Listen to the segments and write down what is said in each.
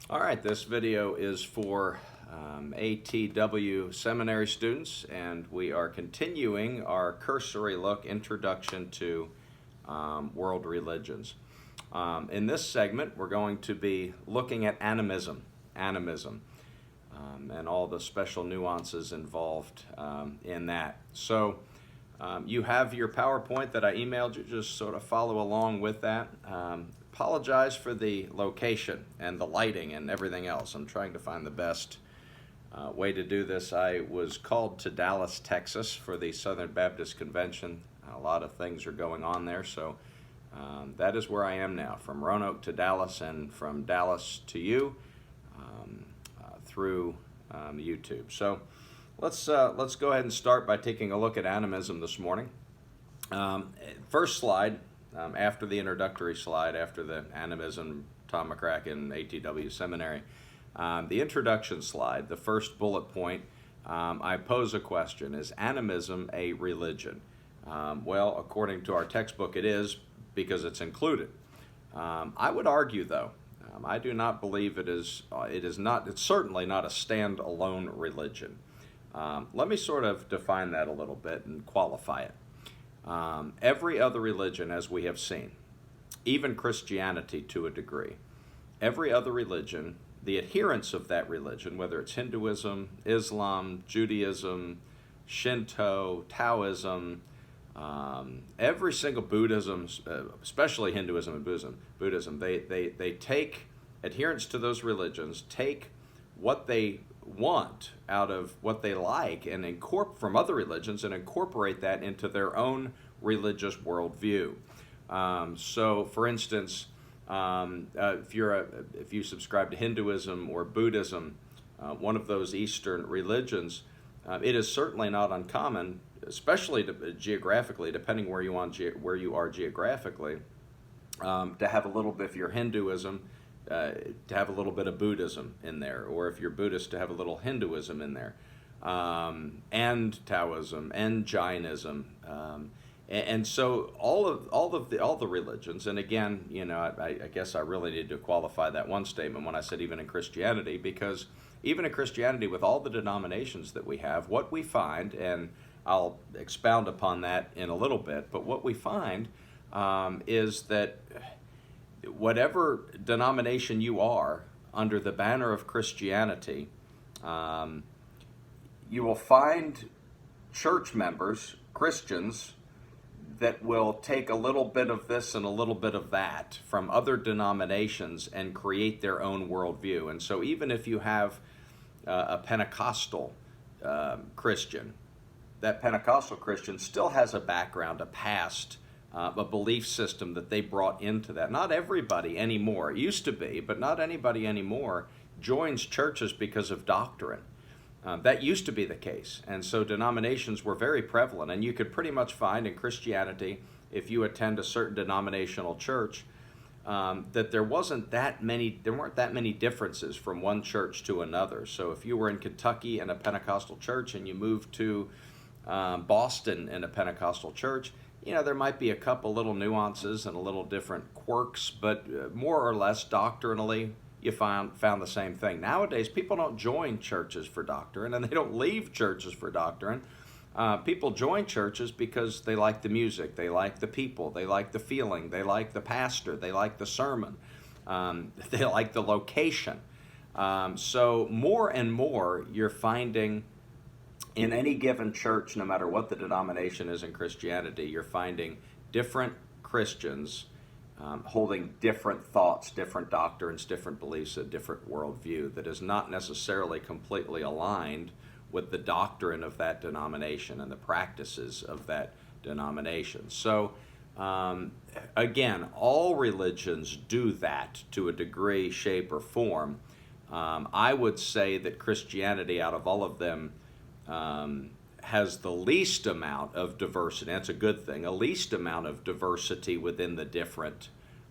All right, this video is for ATW seminary students, and we are continuing our cursory look, Introduction to World Religions. In this segment, we're going to be looking at animism, and all the special nuances involved in that. So you have your PowerPoint that I emailed you, just sort of follow along with that. Apologize for the location and the lighting and everything else. I'm trying to find the best way to do this. I was called to Dallas, Texas for the Southern Baptist Convention. A lot of things are going on there, so that is where I am now, from Roanoke to Dallas and from Dallas to you through YouTube. So let's go ahead and start by taking a look at animism this morning. First slide. After the introductory slide, after the Animism, Tom McCracken, ATW Seminary, the introduction slide, the first bullet point, I pose a question: is animism a religion? Well, according to our textbook, it is, because it's included. I would argue, though, I do not believe it is. It's certainly not a standalone religion. Let me sort of define that a little bit and qualify it. Every other religion, as we have seen, even Christianity to a degree, every other religion, the adherents of that religion, whether it's Hinduism, Islam, Judaism, Shinto, Taoism, every single Buddhism, especially Hinduism and Buddhism, they take adherents to those religions, take what they want out of what they like and from other religions and incorporate that into their own religious worldview. So, for instance, if you subscribe to Hinduism or Buddhism, one of those Eastern religions, it is certainly not uncommon, especially geographically, depending where you are geographically, to have a little bit, if you're Hinduism, to have a little bit of Buddhism in there, or if you're Buddhist, to have a little Hinduism in there, and Taoism and Jainism, and so all the religions. And again, I guess I really need to qualify that one statement when I said even in Christianity, because even in Christianity, with all the denominations that we have, what we find, and I'll expound upon that in a little bit, but what we find is that whatever denomination you are under the banner of Christianity, you will find church members, Christians, that will take a little bit of this and a little bit of that from other denominations and create their own worldview. And so even if you have a Pentecostal Christian, that Pentecostal Christian still has a background, a past, a belief system that they brought into that. Not everybody anymore, it used to be, but not anybody anymore joins churches because of doctrine. That used to be the case, and so denominations were very prevalent, and you could pretty much find in Christianity, if you attend a certain denominational church, that there weren't that many differences from one church to another. So if you were in Kentucky in a Pentecostal church and you moved to Boston in a Pentecostal church, there might be a couple little nuances and a little different quirks, but more or less doctrinally, you found the same thing. Nowadays, people don't join churches for doctrine, and they don't leave churches for doctrine. People join churches because they like the music, they like the people, they like the feeling, they like the pastor, they like the sermon, they like the location. So more and more, you're finding in any given church, no matter what the denomination is in Christianity, you're finding different Christians holding different thoughts, different doctrines, different beliefs, a different worldview that is not necessarily completely aligned with the doctrine of that denomination and the practices of that denomination. So again, all religions do that to a degree, shape, or form. I would say that Christianity, out of all of them, has the least amount of diversity. That's a good thing. A least amount of diversity within the different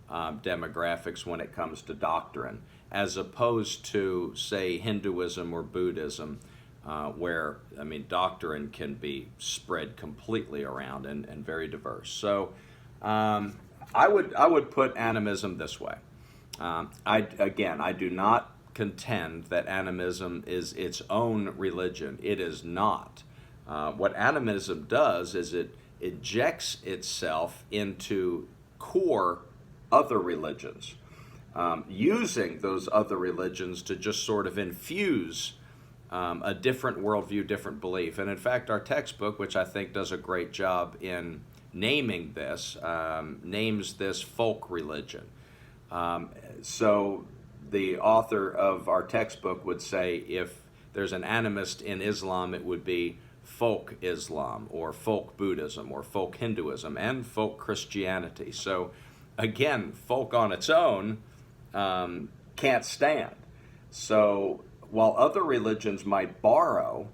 demographics when it comes to doctrine, as opposed to, say, Hinduism or Buddhism, where, doctrine can be spread completely around and very diverse. So I would put animism this way. I do not contend that animism is its own religion. It is not. What animism does is it ejects itself into core other religions, using those other religions to just sort of infuse a different worldview, different belief. And in fact, our textbook, which I think does a great job in naming this, names this folk religion. So the author of our textbook would say if there's an animist in Islam, it would be folk Islam or folk Buddhism or folk Hinduism and folk Christianity. So again, folk on its own can't stand. So while other religions might borrow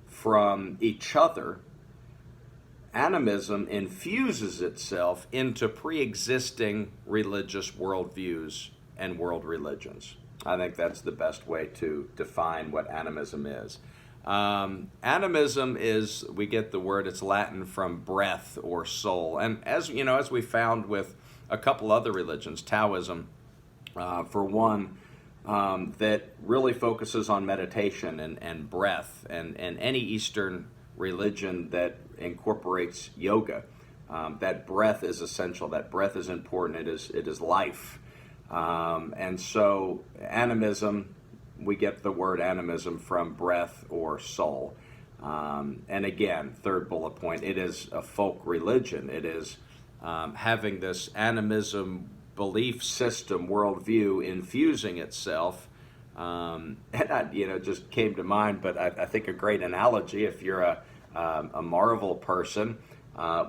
from each other, animism infuses itself into pre-existing religious worldviews and world religions. I think that's the best way to define what animism is. Animism is, we get the word, it's Latin from breath or soul. And as you know, as we found with a couple other religions, Taoism, for one, that really focuses on meditation and breath, and any Eastern religion that incorporates yoga, that breath is essential. That breath is important. It is life. And so animism, we get the word animism from breath or soul. And again, third bullet point, it is a folk religion. It is having this animism belief system, worldview, infusing itself. And I, just came to mind, but I think a great analogy, if you're a Marvel person,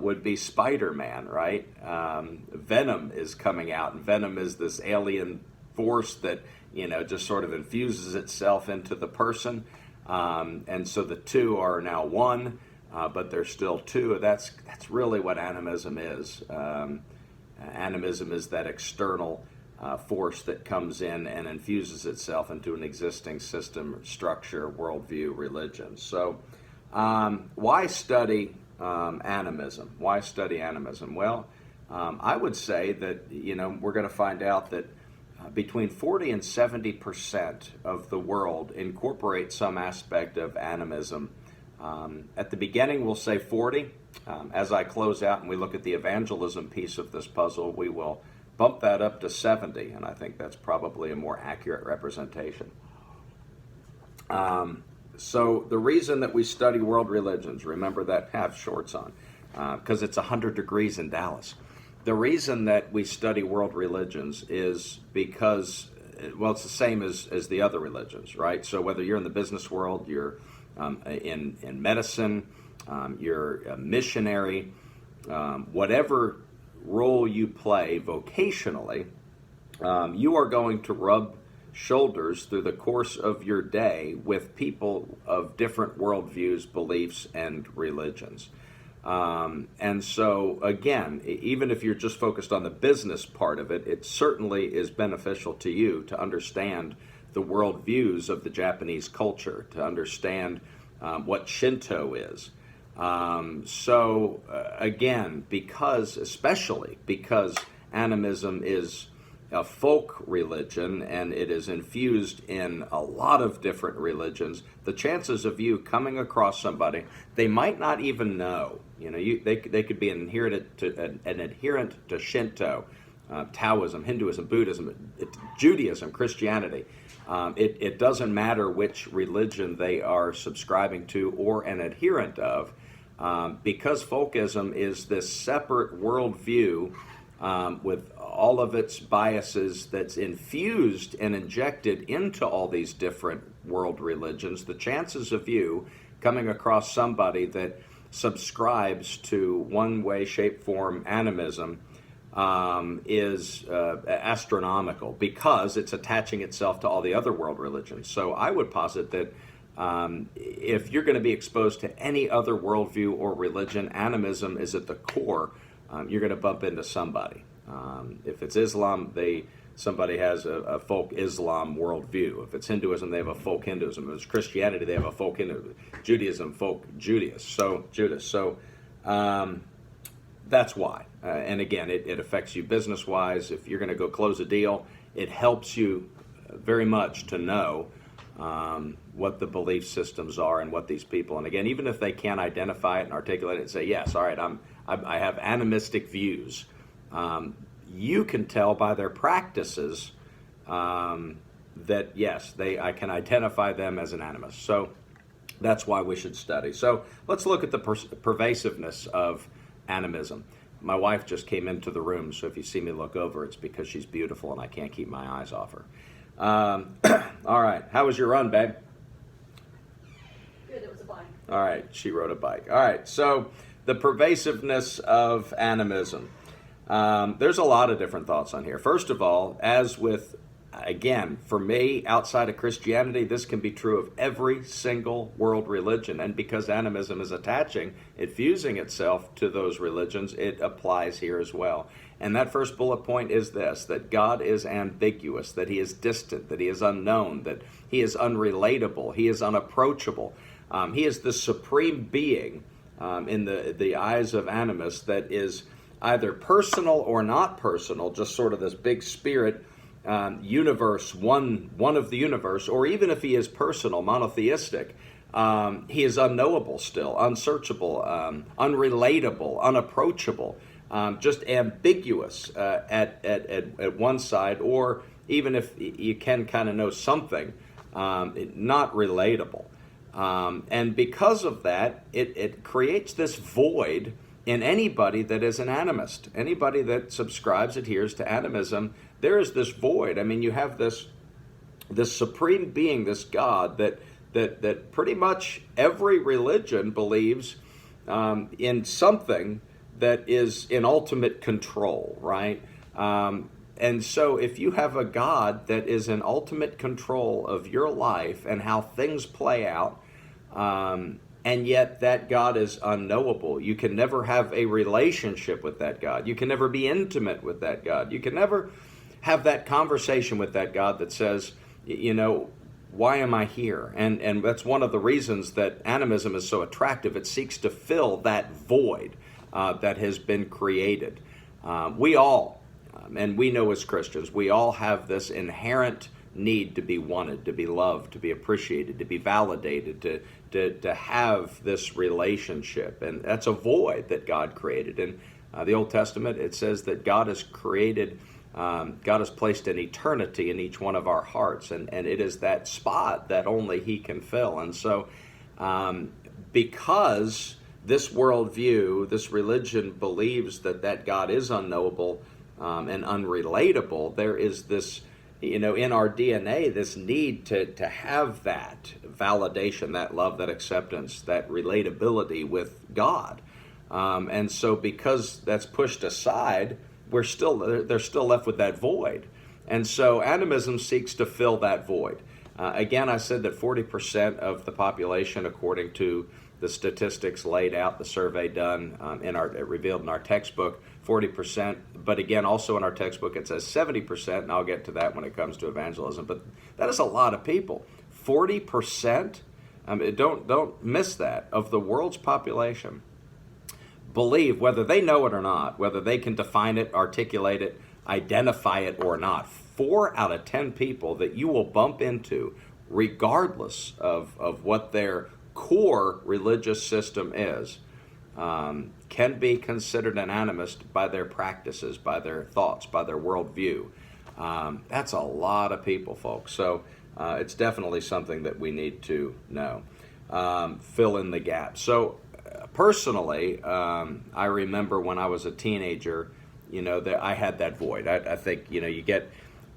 would be Spider-Man, right? Venom is coming out, and Venom is this alien force that, just sort of infuses itself into the person. And so the two are now one, but they're still two. That's really what animism is. Animism is that external force that comes in and infuses itself into an existing system, structure, worldview, religion. So why study animism? Why study animism? Well, I would say that, we're going to find out that between 40 and 70% of the world incorporate some aspect of animism. At the beginning, we'll say 40. As I close out and we look at the evangelism piece of this puzzle, we will bump that up to 70, and I think that's probably a more accurate representation. So the reason that we study world religions, remember that, have shorts on, because it's 100 degrees in Dallas. The reason that we study world religions is because, well, it's the same as the other religions, right? So whether you're in the business world, you're in medicine, you're a missionary, whatever role you play vocationally, you are going to rub shoulders through the course of your day with people of different worldviews, beliefs, and religions. And so, again, even if you're just focused on the business part of it, it certainly is beneficial to you to understand the worldviews of the Japanese culture, to understand what Shinto is. Again, especially because animism is a folk religion and it is infused in a lot of different religions, the chances of you coming across somebody they might not even know, they could be an adherent to Shinto, Taoism, Hinduism, Buddhism, Judaism, Christianity. It doesn't matter which religion they are subscribing to or an adherent of, because folkism is this separate worldview with all of its biases that's infused and injected into all these different world religions. The chances of you coming across somebody that subscribes to one way, shape, form animism is astronomical, because it's attaching itself to all the other world religions. So I would posit that if you're going to be exposed to any other worldview or religion, animism is at the core. You're going to bump into somebody. If it's Islam, somebody has a folk Islam worldview. If it's Hinduism, they have a folk Hinduism. If it's Christianity, they have a folk Hinduism. Judaism, folk Judas. So that's why. And again, it affects you business-wise. If you're going to go close a deal, it helps you very much to know what the belief systems are and what these people, and again, even if they can't identify it and articulate it and say, yes, all right, I have animistic views, you can tell by their practices that yes, I can identify them as an animist. So that's why we should study. So let's look at the pervasiveness of animism. My wife just came into the room, so if you see me look over, it's because she's beautiful and I can't keep my eyes off her. All right, how was your run, babe? Good, it was a bike. All right, she rode a bike. All right, so the pervasiveness of animism. There's a lot of different thoughts on here. First of all, as with, again, for me, outside of Christianity, this can be true of every single world religion. And because animism is fusing itself to those religions, it applies here as well. And that first bullet point is this, that God is ambiguous, that he is distant, that he is unknown, that he is unrelatable, he is unapproachable. He is the supreme being in the eyes of animists that is either personal or not personal, just sort of this big spirit universe, one of the universe, or even if he is personal, monotheistic, he is unknowable still, unsearchable, unrelatable, unapproachable, just ambiguous at one side, or even if you can kind of know something, not relatable. And because of that, it creates this void in anybody that is an animist, anybody that adheres to animism. There is this void. I mean, you have this supreme being, this God that pretty much every religion believes in something that is in ultimate control, right? And so if you have a God that is in ultimate control of your life and how things play out, and yet that God is unknowable, you can never have a relationship with that God. You can never be intimate with that God. You can never have that conversation with that God that says, why am I here? And that's one of the reasons that animism is so attractive. It seeks to fill that void that has been created. We all, and we know as Christians, we all have this inherent need to be wanted, to be loved, to be appreciated, to be validated, to have this relationship. And that's a void that God created. In the Old Testament, it says that God has placed an eternity in each one of our hearts, and it is that spot that only he can fill. And so because this worldview, this religion believes that God is unknowable and unrelatable, there is this, in our DNA, this need to have that validation, that love, that acceptance, that relatability with God. And so because that's pushed aside, they're still left with that void. And so animism seeks to fill that void. Again, I said that 40% of the population, according to the statistics laid out, the survey done revealed in our textbook, 40%. But again, also in our textbook, it says 70%, and I'll get to that when it comes to evangelism. But that is a lot of people. 40%, don't miss that, of the world's population believe, whether they know it or not, whether they can define it, articulate it, identify it or not, 4 out of 10 people that you will bump into, regardless of what their core religious system is, can be considered an animist by their practices, by their thoughts, by their worldview. That's a lot of people, folks. So it's definitely something that we need to know. Fill in the gap. So personally, I remember when I was a teenager, that I had that void. I think, you get,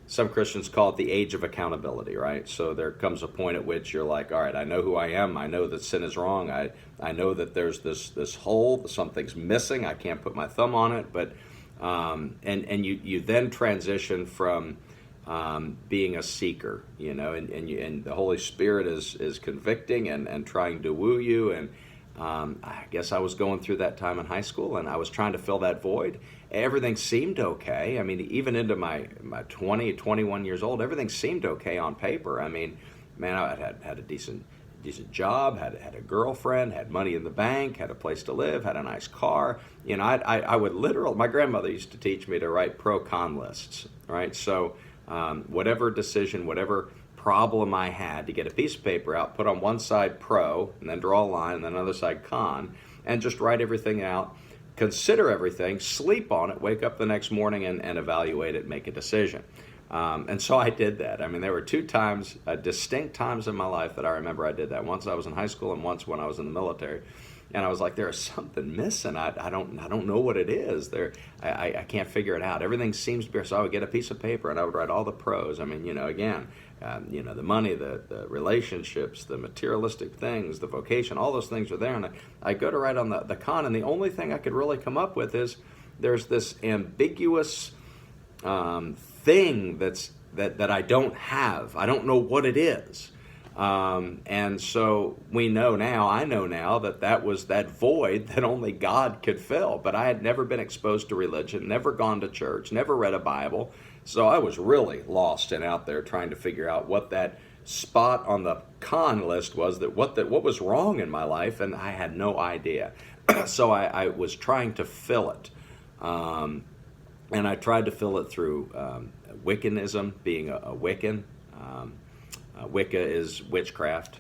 some Christians call it the age of accountability, right? So there comes a point at which you're like, all right, I know who I am. I know that sin is wrong. I know that there's this hole, something's missing. I can't put my thumb on it. But and you then transition from being a seeker, and the Holy Spirit is convicting and trying to woo you. And I guess I was going through that time in high school, and I was trying to fill that void. Everything seemed okay. I mean, even into my 20, 21 years old, everything seemed okay on paper. I mean, man, I had a decent job, had a girlfriend, had money in the bank, had a place to live, had a nice car. I would literally, my grandmother used to teach me to write pro-con lists, right? So Whatever decision, whatever problem I had, to get a piece of paper out, put on one side pro, and then draw a line, and then another side con, and just write everything out, consider everything, sleep on it, wake up the next morning and evaluate it, make a decision. And so I did that. I mean, there were two times, distinct times in my life that I remember I did that. Once I was in high school and once when I was in the military. And I was like, there is something missing. I don't know what it is. I can't figure it out. Everything seems to be, so I would get a piece of paper and I would write all the pros. I mean, again, the money, the relationships, the materialistic things, the vocation, all those things are there. And I go to write on the con, and the only thing I could really come up with is there's this ambiguous thing that I don't have. I don't know what it is. And so I know now that was that void that only God could fill. But I had never been exposed to religion, never gone to church, never read a Bible. So I was really lost and out there trying to figure out what that spot on the con list was, what was wrong in my life, and I had no idea. So I was trying to fill it. And I tried to fill it through Wiccanism, being a Wiccan. Wicca is witchcraft.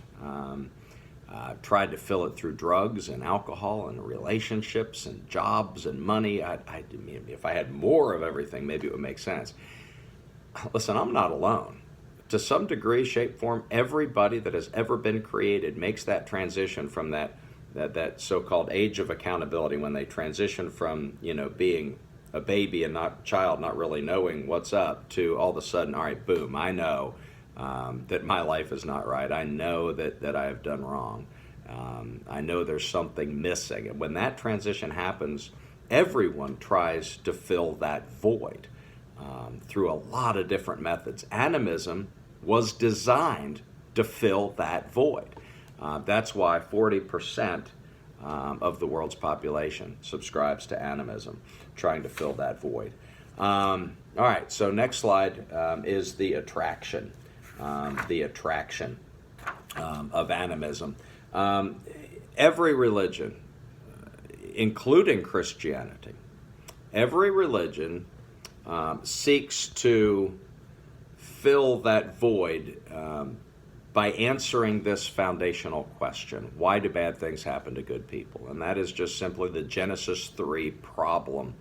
Tried to fill it through drugs and alcohol and relationships and jobs and money. If I had more of everything, maybe it would make sense. Listen, I'm not alone. To some degree, shape, form, everybody that has ever been created makes that transition from that so-called age of accountability, when they transition from being a baby and not child, not really knowing what's up, to all of a sudden, all right, boom, I know that my life is not right. I know that I have done wrong. I know there's something missing. And when that transition happens, everyone tries to fill that void through a lot of different methods. Animism was designed to fill that void. That's why 40% of the world's population subscribes to animism, trying to fill that void. All right, so next slide is the attraction. Of animism. Every religion, including Christianity, every religion seeks to fill that void by answering this foundational question: why do bad things happen to good people? And that is just simply the Genesis 3 problem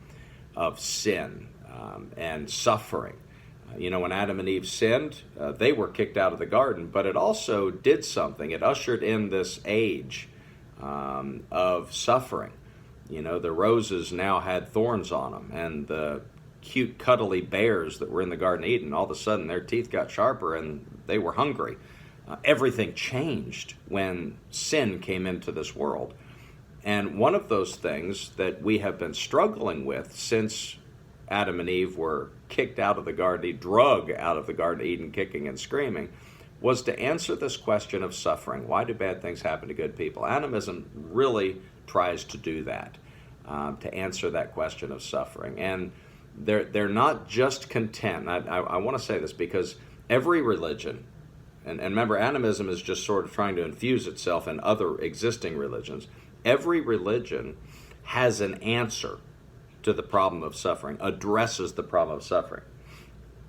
of sin and suffering. When Adam and Eve sinned, they were kicked out of the garden, but it also did something. It ushered in this age of suffering. The roses now had thorns on them, and the cute, cuddly bears that were in the Garden of Eden, all of a sudden their teeth got sharper and they were hungry. Everything changed when sin came into this world. And one of those things that we have been struggling with since Adam and Eve were kicked out of the garden, drug out of the Garden of Eden, kicking and screaming, was to answer this question of suffering. Why do bad things happen to good people? Animism really tries to do that, to answer that question of suffering. And they're not just content. I want to say this because every religion, and remember, animism is just sort of trying to infuse itself in other existing religions. Every religion has an answer to the problem of suffering, addresses the problem of suffering.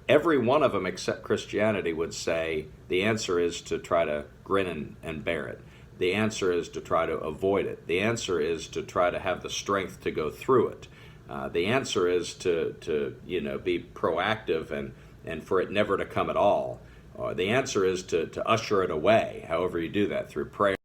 Every one of them except Christianity would say the answer is to try to grin and bear it. The answer is to try to avoid it. The answer is to try to have the strength to go through it. The answer is to be proactive and for it never to come at all. The answer is to usher it away, however you do that, through prayer.